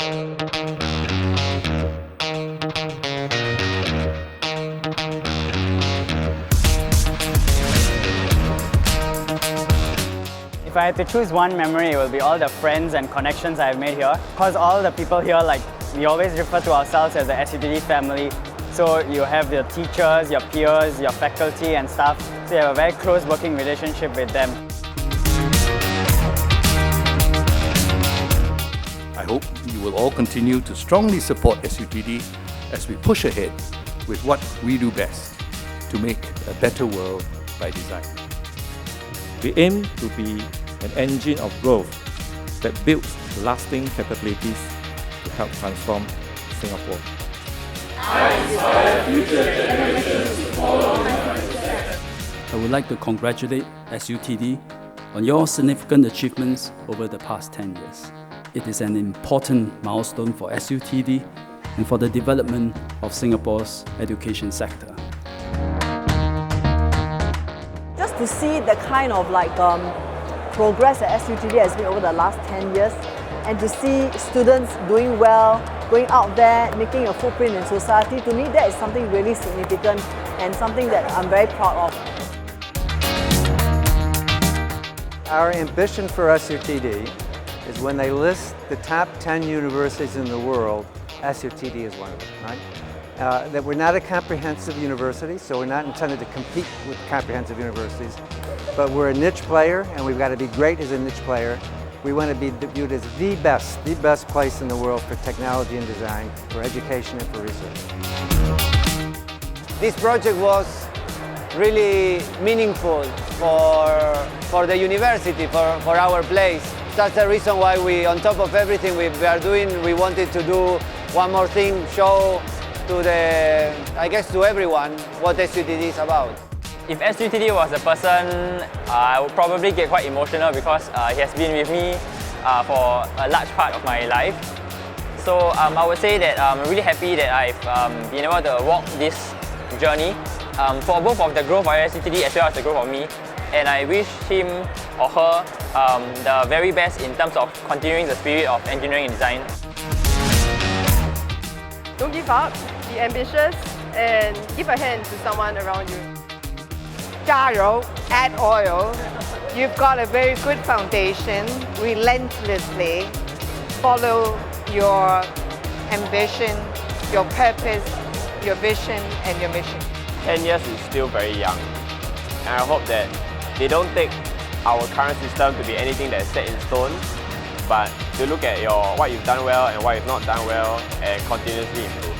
If I had to choose one memory, it will be all the friends and connections I've made here. Because all the people here, we always refer to ourselves as the SUTD family. So you have your teachers, your peers, your faculty and staff. So you have a very close working relationship with them. I hope you will all continue to strongly support SUTD as we push ahead with what we do best to make a better world by design. We aim to be an engine of growth that builds lasting capabilities to help transform Singapore. I would like to congratulate SUTD on your significant achievements over the past 10 years. It is an important milestone for SUTD and for the development of Singapore's education sector. Just to see the kind of progress that SUTD has made over the last 10 years, and to see students doing well, going out there, making a footprint in society, to me that is something really significant and something that I'm very proud of. Our ambition for SUTD is when they list the top 10 universities in the world, SUTD is one of them, right? That we're not a comprehensive university, so we're not intended to compete with comprehensive universities, but we're a niche player, and we've got to be great as a niche player. We want to be viewed as the best place in the world for technology and design, for education and for research. This project was really meaningful for the university, for our place. That's the reason why we, on top of everything we are doing, we wanted to do one more thing, show to to everyone what SUTD is about. If SUTD was a person, I would probably get quite emotional because he has been with me for a large part of my life. So I would say that I'm really happy that I've been able to walk this journey for both of the growth of SUTD as well as the growth of me. And I wish him or her the very best in terms of continuing the spirit of engineering and design. Don't give up, be ambitious, and give a hand to someone around you. 加油, add oil. You've got a very good foundation. Relentlessly follow your ambition, your purpose, your vision, and your mission. 10 years is still very young, and I hope that they don't take our current system to be anything that is set in stone, but to look at what you've done well and what you've not done well and continuously improve.